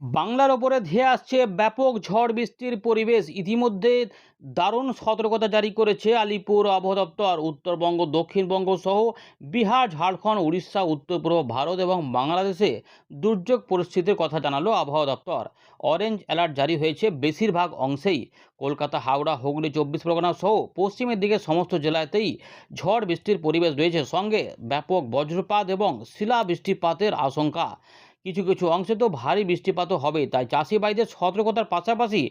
বাংলার ওপরে ধেয়ে আসছে ব্যাপক ঝড় বৃষ্টির পরিবেশ। ইতিমধ্যে দারুণ সতর্কতা জারি করেছে আলিপুর আবহাওয়া দপ্তর। উত্তরবঙ্গ, দক্ষিণবঙ্গ সহ বিহার, ঝাড়খণ্ড, উড়িষ্যা, উত্তর পূর্ব ভারত এবং বাংলাদেশে দুর্যোগ পরিস্থিতির কথা জানালো আবহাওয়া দপ্তর। অরেঞ্জ অ্যালার্ট জারি হয়েছে বেশিরভাগ অংশেই। কলকাতা, হাওড়া, হুগলি, 24 পরগনা সহ পশ্চিমের দিকে সমস্ত জেলাতেই ঝড় বৃষ্টির পরিবেশ রয়েছে, সঙ্গে ব্যাপক বজ্রপাত এবং শিলা বৃষ্টিপাতের আশঙ্কা। কিছু কিছু অংশে তো ভারী বৃষ্টিপাতও হবে, তাই চাষিভাইদের সতর্কতার পাশাপাশি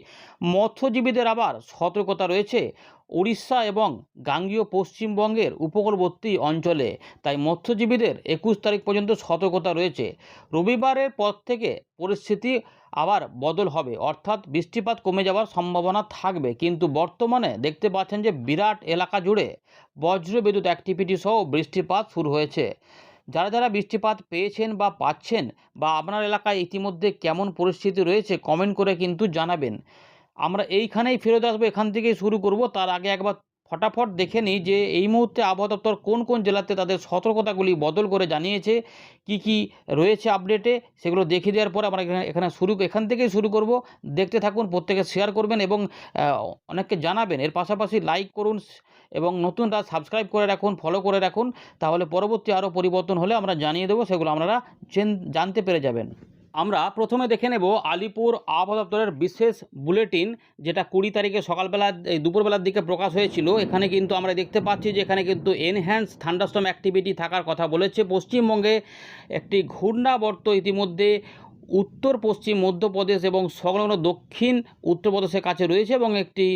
মৎস্যজীবীদের আবার সতর্কতা রয়েছে উড়িষ্যা এবং গাঙ্গীয় পশ্চিমবঙ্গের উপকূলবর্তী অঞ্চলে। তাই মৎস্যজীবীদের 21 তারিখ পর্যন্ত সতর্কতা রয়েছে। রবিবারের পর থেকে পরিস্থিতি আবার বদল হবে, অর্থাৎ বৃষ্টিপাত কমে যাওয়ার সম্ভাবনা থাকবে, কিন্তু বর্তমানে দেখতে পাচ্ছেন যে বিরাট এলাকা জুড়ে বজ্রবিদ্যুৎ অ্যাক্টিভিটি সহ বৃষ্টিপাত শুরু হয়েছে। যারা যারা বৃষ্টিপাত পেয়েছেন বা পাচ্ছেন, বা আপনার এলাকায় ইতিমধ্যে কেমন পরিস্থিতি রয়েছে, কমেন্ট করে কিন্তু জানাবেন। আমরা এইখানেই ফেরত আসবো, এখান থেকেই শুরু করব। তার আগে একবার ফটাফট দেখে নিই যে এই মুহূর্তে আবহাওয়া দপ্তর কোন কোন জেলাতে তাদের সতর্কতাগুলি বদল করে জানিয়েছে, কি কি রয়েছে আপডেটে, সেগুলো দেখিয়ে দেওয়ার পর আমরা এখান থেকেই শুরু করব। দেখতে থাকুন, প্রত্যেকে শেয়ার করবেন এবং অনেককে জানাবেন। এর পাশাপাশি লাইক করুন এবং নতুনরা সাবস্ক্রাইব করে রাখুন, ফলো করে রাখুন। তাহলে পরবর্তী আরও পরিবর্তন হলে আমরা জানিয়ে দেবো, সেগুলো আপনারা জানতে পেরে যাবেন। আমরা প্রথমে দেখে নেব আলিপুর আবহাওয়া দপ্তরের বিশেষ বুলেটিন, যেটা 20 তারিখে সকালবেলা দুপুরবেলার দিকে প্রকাশ হয়েছিল। এখানে কিন্তু আমরা দেখতে পাচ্ছি যে এখানে কিন্তু এনহ্যান্স থান্ডারস্টর্ম অ্যাক্টিভিটি থাকার কথা বলেছে। পশ্চিমবঙ্গে একটি ঘূর্ণাবর্ত ইতিমধ্যে উত্তর পশ্চিম মধ্যপ্রদেশ এবং সংলগ্ন দক্ষিণ উত্তরপ্রদেশের কাছে রয়েছে, এবং একটি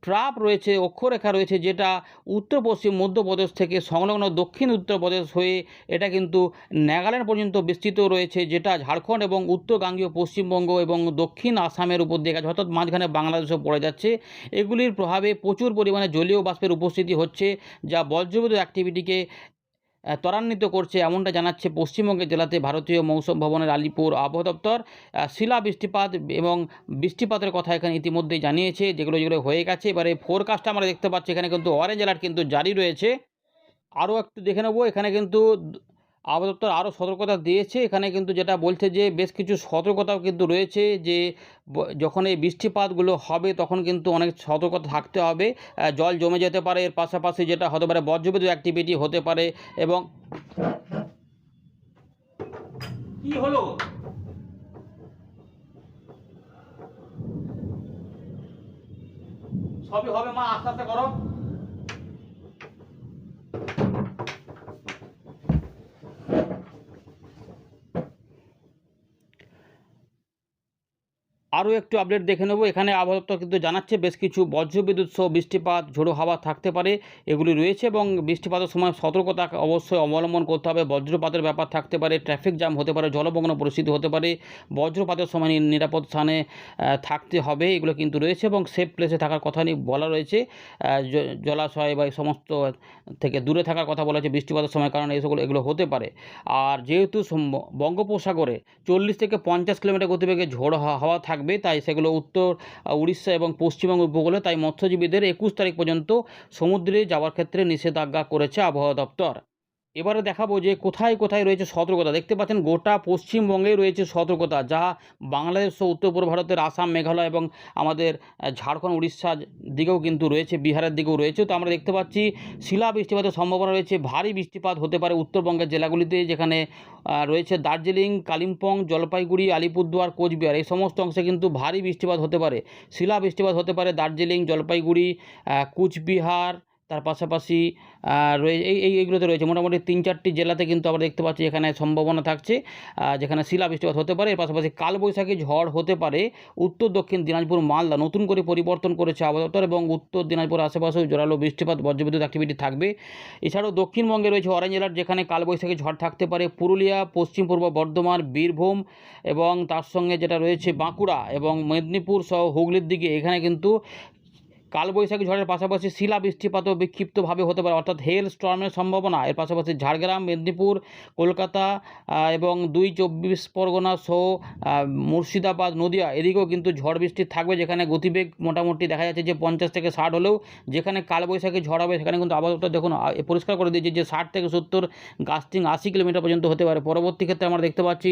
ট্রাপ রয়েছে, অক্ষরেখা রয়েছে, যেটা উত্তর পশ্চিম মধ্যপ্রদেশ থেকে সংলগ্ন দক্ষিণ উত্তরপ্রদেশ হয়ে এটা কিন্তু নাগাল্যান্ড পর্যন্ত বিস্তৃত রয়েছে, যেটা ঝাড়খণ্ড এবং উত্তর গাঙ্গীয় পশ্চিমবঙ্গ এবং দক্ষিণ আসামের উপর দিয়ে গেছে, অর্থাৎ মাঝখানে বাংলাদেশও পড়ে যাচ্ছে। এগুলির প্রভাবে প্রচুর পরিমাণে জলীয় বাষ্পের উপস্থিতি হচ্ছে, যা বজ্রবিদ্যুৎ অ্যাক্টিভিটিকে ত্বরান্বিত করছে, এমনটা জানাচ্ছে পশ্চিমবঙ্গের জেলাতে ভারতীয় মৌসুম ভবনের আলিপুর আবহাওয়া দপ্তর। শিলা বৃষ্টিপাত এবং বৃষ্টিপাতের কথা এখানে ইতিমধ্যেই জানিয়েছে, যেগুলো যেগুলো হয়ে গেছে। এবারে ফোরকাস্টটা আমরা দেখতে পাচ্ছি, এখানে কিন্তু অরেঞ্জ অ্যালার্ট কিন্তু জারি রয়েছে। আরও একটু দেখে নেব, এখানে কিন্তু আবহাওয়া দপ্তর আরও সতর্কতা দিয়েছে। এখানে কিন্তু যেটা বলছে যে বেশ কিছু সতর্কতাও কিন্তু রয়েছে, যে যখন এই বৃষ্টিপাতগুলো হবে তখন কিন্তু অনেক সতর্কতা থাকতে হবে। জল জমে যেতে পারে, এর পাশাপাশি যেটা হতে পারে বজ্রবিদ্যুৎ অ্যাক্টিভিটি হতে পারে। এবং কি হলো, সবই হবে মা, আস্তে আস্তে করো। আরও একটু আপডেট দেখে নেব। এখানে আবহাওয়া দপ্তর কিন্তু জানাচ্ছে বেশ কিছু বজ্রবিদ্যুৎ সহ বৃষ্টিপাত, ঝোড়ো হাওয়া থাকতে পারে, এগুলি রয়েছে। এবং বৃষ্টিপাতের সময় সতর্কতা অবশ্যই অবলম্বন করতে হবে। বজ্রপাতের ব্যাপার থাকতে পারে, ট্রাফিক জ্যাম হতে পারে, জলমগ্ন পরিস্থিতি হতে পারে। বজ্রপাতের সময় নিরাপদ স্থানে থাকতে হবে, এগুলো কিন্তু রয়েছে। এবং সেফ প্লেসে থাকার কথা নিয়ে বলা রয়েছে, জলাশয় বা এই সমস্ত থেকে দূরে থাকার কথা বলা হয়েছে বৃষ্টিপাতের সময়, কারণ এগুলো হতে পারে। আর যেহেতু বঙ্গোপসাগরে 40 থেকে 50 কিলোমিটার গতিবেগে ঝোড়ো হাওয়া থাকবে, তাই সেগুলো উত্তর উড়িষ্যা এবং পশ্চিমবঙ্গ উপকূলে, তাই মৎস্যজীবীদের 21 তারিখ পর্যন্ত সমুদ্রে যাওয়ার ক্ষেত্রে নিষেধাজ্ঞা করেছে আবহাওয়া দপ্তর। এবারে দেখাবো যে কোথায় কোথায় রয়েছে সতর্কতা। দেখতে পাচ্ছেন গোটা পশ্চিমবঙ্গেই রয়েছে সতর্কতা, যা বাংলাদেশ ও উত্তর পূর্ব ভারতের আসাম, মেঘালয় এবং আমাদের ঝাড়খণ্ড, উড়িষ্যার দিকেও কিন্তু রয়েছে, বিহারের দিকেও রয়েছে। তো আমরা দেখতে পাচ্ছি শিলা বৃষ্টিপাতের সম্ভাবনা রয়েছে, ভারী বৃষ্টিপাত হতে পারে উত্তরবঙ্গের জেলাগুলিতে, যেখানে রয়েছে দার্জিলিং, কালিম্পং, জলপাইগুড়ি, আলিপুরদুয়ার, কোচবিহার, এই সমস্ত অংশে কিন্তু ভারী বৃষ্টিপাত হতে পারে। শিলা বৃষ্টিপাত হতে পারে দার্জিলিং, জলপাইগুড়ি, কুচবিহার, তার পাশাপাশি এইগুলোতে রয়েছে মোটামুটি 3-4টি জেলাতে কিন্তু আমরা দেখতে পাচ্ছি এখানে সম্ভাবনা থাকছে, যেখানে শিলা বৃষ্টিপাত হতে পারে। এর পাশাপাশি কালবৈশাখী ঝড় হতে পারে উত্তর দক্ষিণ দিনাজপুর, মালদা, নতুন করে পরিবর্তন করেছে আবহাওয়া দপ্তর, এবং উত্তর দিনাজপুর আশেপাশেও জোরালো বৃষ্টিপাত, বজ্রবিদ্যুৎ অ্যাক্টিভিটি থাকবে। এছাড়াও দক্ষিণবঙ্গে রয়েছে অরেঞ্জ অ্যালার্ট, যেখানে কালবৈশাখী ঝড় থাকতে পারে পুরুলিয়া, পশ্চিম পূর্ব বর্ধমান, বীরভূম, এবং তার সঙ্গে যেটা রয়েছে বাঁকুড়া এবং মেদিনীপুর সহ হুগলির দিকে, এখানে কিন্তু কালবৈশাখী ঝড়ের পাশাপাশি শিলা বৃষ্টিপাতও বিক্ষিপ্তভাবে হতে পারে, অর্থাৎ হেল স্টর্মের সম্ভাবনা। এর পাশাপাশি ঝাড়গ্রাম, মেদিনীপুর, কলকাতা এবং 2 চব্বিশ পরগনা সহ মুর্শিদাবাদ, নদিয়া এদিকেও কিন্তু ঝড় বৃষ্টি থাকবে, যেখানে গতিবেগ মোটামুটি দেখা যাচ্ছে যে 50 থেকে 60 হলেও যেখানে কালবৈশাখী ঝড় হবে সেখানে কিন্তু আবহাওয়াটা দেখুন পরিষ্কার করে দিয়েছে যে 60 থেকে 70 গাস্টিং 80 কিলোমিটার পর্যন্ত হতে পারে। পরবর্তী ক্ষেত্রে আমরা দেখতে পাচ্ছি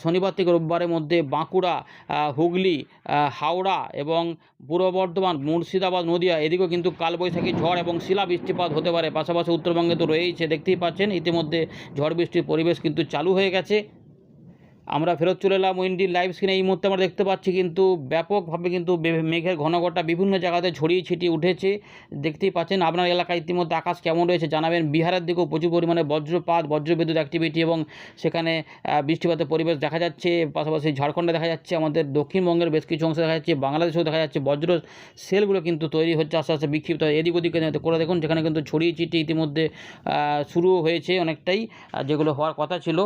শনিবার থেকে রোববারের মধ্যে বাঁকুড়া, হুগলি, হাওড়া এবং পূর্ব বর্ধমান, মুর্শিদাবাদ, নদিয়া এদিকেও কিন্তু কালবৈশাখী ঝড় এবং শিলা বৃষ্টিপাত হতে পারে। পাশাপাশি উত্তরবঙ্গে তো রয়েইছে, দেখতেই পাচ্ছেন ইতিমধ্যে ঝড় বৃষ্টির পরিবেশ কিন্তু চালু হয়ে গেছে। আমরা ফেরত চলে এলাম উইন্ডির লাইভ স্ক্রিনে। এই মুহূর্তে আমরা দেখতে পাচ্ছি কিন্তু ব্যাপকভাবে কিন্তু মেঘের ঘনঘটা বিভিন্ন জায়গাতে ছড়িয়ে ছিটিয়ে উঠেছে, দেখতেই পাচ্ছেন। আপনার এলাকায় ইতিমধ্যে আকাশ কেমন রয়েছে জানাবেন। বিহারের দিকেও প্রচুর পরিমাণে বজ্রপাত, বজ্রবিদ্যুৎ অ্যাক্টিভিটি এবং সেখানে বৃষ্টিপাতের পরিবেশ দেখা যাচ্ছে। পাশাপাশি ঝাড়খণ্ডে দেখা যাচ্ছে, আমাদের দক্ষিণবঙ্গের বেশ কিছু অংশে দেখা যাচ্ছে, বাংলাদেশেও দেখা যাচ্ছে বজ্র সেলগুলো কিন্তু তৈরি হচ্ছে আস্তে আস্তে বিক্ষিপ্ত এদিক ওদিকে করে দেখুন, যেখানে কিন্তু ছড়িয়ে ছিটিয়ে ইতিমধ্যে শুরু হয়েছে অনেকটাই, যেগুলো হওয়ার কথা ছিল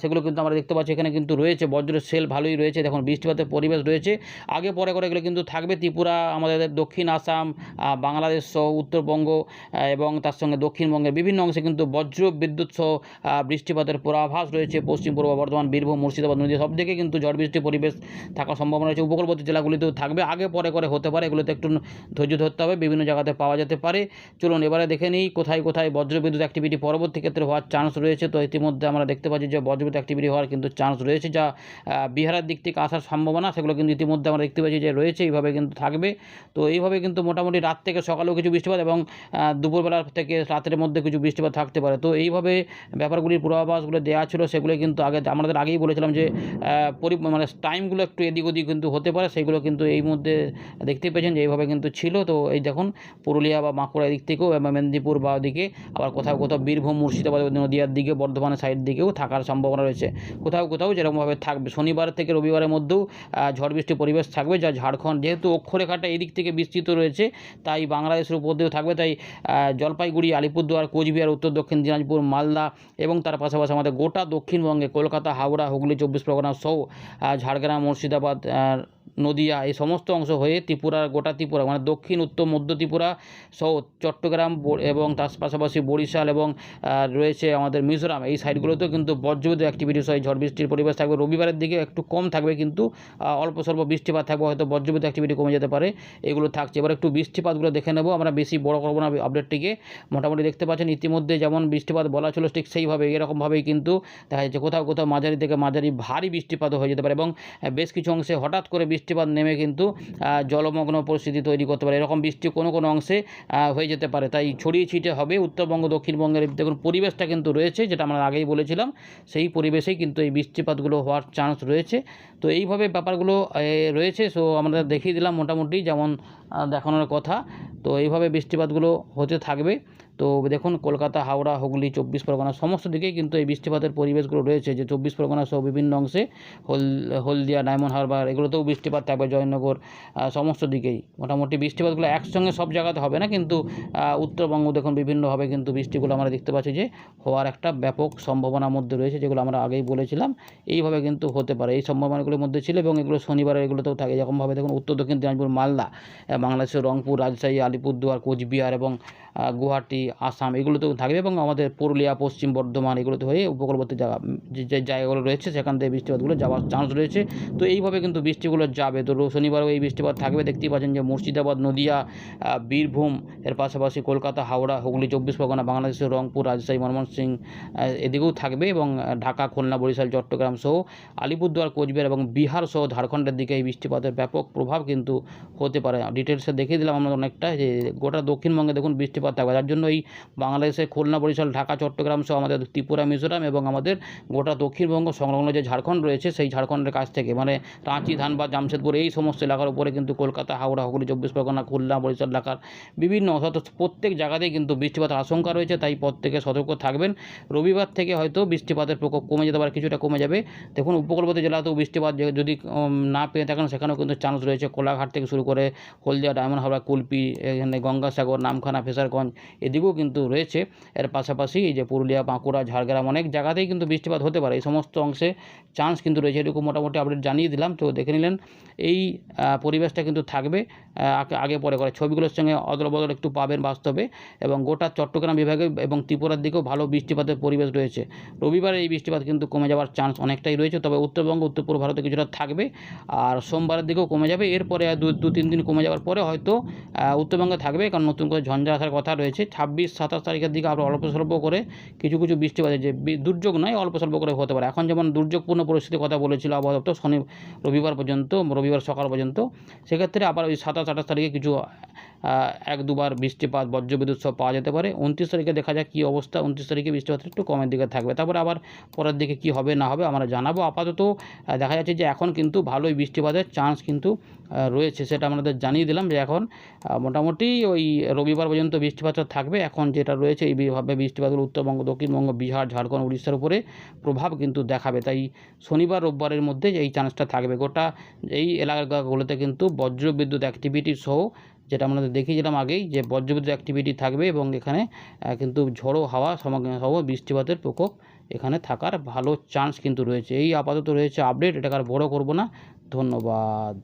সেগুলো কিন্তু আমরা দেখতে পাচ্ছি এখানে কিন্তু রয়েছে। বজ্রের সেল ভালোই রয়েছে, দেখুন বৃষ্টিপাতের পরিবেশ রয়েছে। আগে পরে করে এগুলো কিন্তু থাকবে। ত্রিপুরা, আমাদের দক্ষিণ আসাম, বাংলাদেশ সহ উত্তরবঙ্গ এবং তার সঙ্গে দক্ষিণবঙ্গের বিভিন্ন অংশে কিন্তু বজ্র বিদ্যুৎ সহ বৃষ্টিপাতের পূর্বাভাস রয়েছে। পশ্চিম পূর্ব বর্ধমান, বীরভূম, মুর্শিদাবাদ, নদীয়া সব দিকে কিন্তু ঝড় বৃষ্টির পরিবেশ থাকার সম্ভাবনা রয়েছে। উপকূলবর্তী জেলাগুলিতেও থাকবে, আগে পরে করে হতে পারে, এগুলোতে একটু ধৈর্য ধরতে হবে, বিভিন্ন জায়গাতে পাওয়া যেতে পারে। চলুন এবারে দেখে নিই কোথায় কোথায় বজ্রবিদ্যুৎ অ্যাক্টিভিটি পরবর্তী ক্ষেত্রে হওয়ার চান্স রয়েছে। তো ইতিমধ্যে আমরা দেখতে পাচ্ছি যে বজ্রবিদ্যুৎ অ্যাক্টিভিটি হওয়ার কিন্তু চান্স রয়েছে, যা বিহারের দিক থেকে আসার সম্ভাবনা সেগুলো কিন্তু ইতিমধ্যে আমরা দেখতে পাচ্ছি যে রয়েছে, এইভাবে কিন্তু থাকবে। তো এইভাবে কিন্তু মোটামুটি রাত থেকে সকালেও কিছু বৃষ্টিপাত এবং দুপুরবেলা থেকে রাতের মধ্যে কিছু বৃষ্টিপাত থাকতে পারে। তো এইভাবে ব্যাপারগুলির পূর্বাভাসগুলো দেওয়া ছিল, সেগুলো কিন্তু আমাদের আগেই বলেছিলাম যে মানে টাইমগুলো একটু এদিক ওদিক কিন্তু হতে পারে, সেগুলো কিন্তু এই মধ্যে দেখতেই পেয়েছেন যে এইভাবে কিন্তু ছিল। তো এই দেখুন পুরুলিয়া বা বাঁকুড়া দিক থেকেও এবং মেদিনীপুর বা দিকে, আবার কোথাও কোথাও বীরভূম, মুর্শিদাবাদ, নদীয়ার দিকে, বর্ধমানের সাইড দিকেও থাকার সম্ভাবনা রয়েছে। কোথাও কোথাও যেরকমভাবে থাকবে। শনিবার থেকে রবিবারের মধ্যেও ঝড় বৃষ্টির পরিবেশ থাকবে, যা ঝাড়খণ্ড, যেহেতু অক্ষরেখাটা এদিক থেকে বিস্তৃত রয়েছে তাই বাংলাদেশের উপর দিয়েও থাকবে। তাই জলপাইগুড়ি, আলিপুরদুয়ার, কোচবিহার, উত্তর দক্ষিণ দিনাজপুর, মালদা এবং তার পাশাপাশি আমাদের গোটা দক্ষিণবঙ্গে কলকাতা, হাওড়া, হুগলি, 24 পরগনা সহ ঝাড়গ্রাম, মুর্শিদাবাদ, নদিয়া এই সমস্ত অংশ হয়ে ত্রিপুরার গোটা ত্রিপুরা মানে দক্ষিণ, উত্তর, মধ্য ত্রিপুরা সহ চট্টগ্রাম এবং তার পাশাপাশি বরিশাল এবং রয়েছে আমাদের মিজোরাম, এই সাইডগুলোতেও কিন্তু বজ্রবিদ্যুৎ অ্যাক্টিভিটি সহ ঝড় বৃষ্টির পরিবেশ থাকবে। রবিবারের দিকে একটু কম থাকবে, কিন্তু অল্প স্বল্প বৃষ্টিপাত থাকবে, হয়তো বজ্রবিদ্যুৎ অ্যাক্টিভিটি কমে যেতে পারে, এগুলো থাকছে। এবার একটু বৃষ্টিপাতগুলো দেখে নেব, আমরা বেশি বড় করবো না আপডেটটিকে। মোটামুটি দেখতে পাচ্ছেন ইতিমধ্যে যেমন বৃষ্টিপাত বলা ছিল ঠিক সেইভাবে এরকমভাবেই কিন্তু দেখা যাচ্ছে। কোথাও কোথাও মাঝারি থেকে মাঝারি ভারী বৃষ্টিপাতও হয়ে যেতে পারে এবং বেশ কিছু অংশে হঠাৎ করে বৃষ্টিপাত নেমে কিন্তু জলমগ্ন পরিস্থিতি তৈরি করতে পারে। এরকম বৃষ্টি কোনো কোনো অংশে হয়ে যেতে পারে, তাই ছড়িয়ে ছিটে হবে। উত্তরবঙ্গ, দক্ষিণবঙ্গের দেখুন পরিবেশটা কিন্তু রয়েছে, যেটা আমরা আগেই বলেছিলাম, সেই পরিবেশেই কিন্তু এই বৃষ্টিপাতগুলো হওয়ার চান্স রয়েছে। তো এইভাবে ব্যাপারগুলো রয়েছে। সো আমরা দেখিয়ে দিলাম মোটামুটি যেমন দেখানোর কথা। তো এইভাবে বৃষ্টিপাতগুলো হতে থাকবে। তো দেখুন কলকাতা, হাওড়া, হুগলি, 24 পরগনা সমস্ত দিকেই কিন্তু এই বৃষ্টিপাতের পরিবেশগুলো রয়েছে, যে 24 পরগনা সহ বিভিন্ন অংশে হলদিয়া, ডায়মন্ড হারবার এগুলোতেও বৃষ্টিপাত থাকবে, জয়নগর সমস্ত দিকেই মোটামুটি বৃষ্টিপাতগুলো একসঙ্গে সব জায়গাতে হবে না, কিন্তু উত্তরবঙ্গ দেখুন বিভিন্নভাবে কিন্তু বৃষ্টিগুলো আমরা দেখতে পাচ্ছি যে হওয়ার একটা ব্যাপক সম্ভাবনার মধ্যে রয়েছে, যেগুলো আমরা আগেই বলেছিলাম এইভাবে কিন্তু হতে পারে, এই সম্ভাবনাগুলোর মধ্যে ছিল। এবং এগুলো শনিবারের এগুলোতেও থাকে, যেরকমভাবে দেখুন উত্তর দক্ষিণ দিনাজপুর, মালদা, বাংলাদেশের রংপুর, রাজশাহী, আলিপুরদুয়ার, কোচবিহার এবং গুয়াহাটি, আসাম এগুলোতেও থাকবে এবং আমাদের পুরুলিয়া, পশ্চিম বর্ধমান এগুলোতে হয়ে উপকূলবর্তী যে জায়গাগুলো রয়েছে সেখান থেকে বৃষ্টিপাতগুলো যাওয়ার চান্স রয়েছে। তো এইভাবে কিন্তু বৃষ্টিগুলো যাবে। তো শনিবারও এই বৃষ্টিপাত থাকবে, দেখতেই পাচ্ছেন যে মুর্শিদাবাদ, নদিয়া, বীরভূম এর পাশাপাশি কলকাতা, হাওড়া, হুগলি, 24 পরগনা, বাংলাদেশের রংপুর, রাজশাহী, ময়মনসিংহ এদিকেও থাকবে এবং ঢাকা, খুলনা, বরিশাল, চট্টগ্রাম সহ আলিপুরদুয়ার, কোচবিহার এবং বিহার সহ ঝাড়খণ্ডের দিকে এই বৃষ্টিপাতের ব্যাপক প্রভাব কিন্তু হতে পারে। ডিটেলসে দেখিয়ে দিলাম আমরা অনেকটা, যে গোটা দক্ষিণবঙ্গে দেখুন বৃষ্টিপাত থাকবে, যার জন্য এই বাংলাদেশে খুলনা, বরিশাল, ঢাকা, চট্টগ্রাম সহ আমাদের ত্রিপুরা, মিজোরাম এবং আমাদের গোটা দক্ষিণবঙ্গ সংলগ্ন যে ঝাড়খণ্ড রয়েছে সেই ঝাড়খণ্ডের কাছ থেকে মানে রাঁচি, ধানবাদ, জামশেদপুর এই সমস্ত এলাকার উপরে কিন্তু কলকাতা, হাওড়া, হুগলি, 24 পরগনা, খুলনা, বরিশাল এলাকার বিভিন্ন অর্থাৎ প্রত্যেক জায়গাতেই কিন্তু বৃষ্টিপাতের আশঙ্কা রয়েছে, তাই প্রত্যেকে সতর্ক থাকবেন। রবিবার থেকে হয়তো বৃষ্টিপাতের প্রকোপ কমে যেতে পারে, কিছুটা কমে যাবে। দেখুন উপকূলবর্তী জেলাতেও বৃষ্টিপাত যদি না পেয়ে থাকেন সেখানেও কিন্তু চান্স রয়েছে, কোলাঘাট থেকে শুরু করে হলদিয়া, ডায়মন্ড হারবার, কুলপি, এখানে গঙ্গাসাগর, নামখানা, ফেসারগঞ্জ এদিকেও দিকেও কিন্তু রয়েছে। এর পাশাপাশি এই যে পুরুলিয়া, বাঁকুড়া, ঝাড়গ্রাম অনেক জায়গাতেই কিন্তু বৃষ্টিপাত হতে পারে। এই সমস্ত অংশে চান্স কিন্তু রয়েছে, এটুকু মোটামুটি আপডেট জানিয়ে দিলাম। তো দেখে নিলেন এই পরিবেশটা কিন্তু থাকবে আগে পরে করে। ছবিগুলোর সঙ্গে অদল-বদল একটু পাবেন বাস্তবে, এবং গোটা চট্টগ্রাম বিভাগে এবং ত্রিপুরার দিকেও ভালো বৃষ্টিপাতের পরিবেশ রয়েছে। রবিবারে এই বৃষ্টিপাত কিন্তু কমে যাওয়ার চান্স অনেকটাই রয়েছে, তবে উত্তরবঙ্গ, উত্তর পূর্ব ভারতে কিছুটা থাকবে, আর সোমবারের দিকেও কমে যাবে। এরপরে দু তিন দিন কমে যাওয়ার পরে হয়তো উত্তরবঙ্গে থাকবে, কারণ নতুন করে ঝঞ্ঝা আসার কথা রয়েছে। 26-27 তারিখের দিকে আবার অল্প স্বল্প করে কিছু বৃষ্টিপাতের যে দুর্যোগ নয়, অল্প স্বল্প করে হতে পারে। এখন যেমন দুর্যোগপূর্ণ পরিস্থিতির কথা বলেছিল আবহাওয়া দপ্তর রবিবার সকাল পর্যন্ত, সেক্ষেত্রে আবার ওই 27-28 তারিখে কিছু 1-2 বার বৃষ্টিপাত, বজ্রবিদ্যুৎ সব পাওয়া যেতে পারে। 29 তারিখে দেখা যাক কী অবস্থা। 29 তারিখে বৃষ্টিপাতটা একটু কমের দিকে থাকবে, তারপরে আবার পরের দিকে কী হবে না হবে আমরা জানাবো। আপাতত দেখা যাচ্ছে যে এখন কিন্তু ভালোই বৃষ্টিপাতের চান্স কিন্তু রয়েছে, সেটা আমাদের জানিয়ে দিলাম যে এখন মোটামুটি ওই রবিবার পর্যন্ত বৃষ্টিপাতটা থাকবে। এখন যেটা রয়েছে এইভাবে বৃষ্টিপাতগুলো উত্তরবঙ্গ, দক্ষিণবঙ্গ, বিহার, ঝাড়খণ্ড, উড়িষ্যার উপরে প্রভাব কিন্তু দেখাবে। তাই শনিবার রোববারের মধ্যে এই চান্সটা থাকবে। গোটা এই এলাকাগুলোতে কিন্তু বজ্রবিদ্যুৎ অ্যাক্টিভিটি সহ, যেটা আমাদের দেখিয়েছিলাম আগেই, যে বজ্রবিদ্যুৎ অ্যাক্টিভিটি থাকবে, এবং এখানে কিন্তু ঝোড়ো হাওয়া সহ বৃষ্টিপাতের প্রকোপ এখানে থাকার ভালো চান্স কিন্তু রয়েছে। এই আপাতত রয়েছে আপডেট, এটাকে আর বড় করব না। ধন্যবাদ।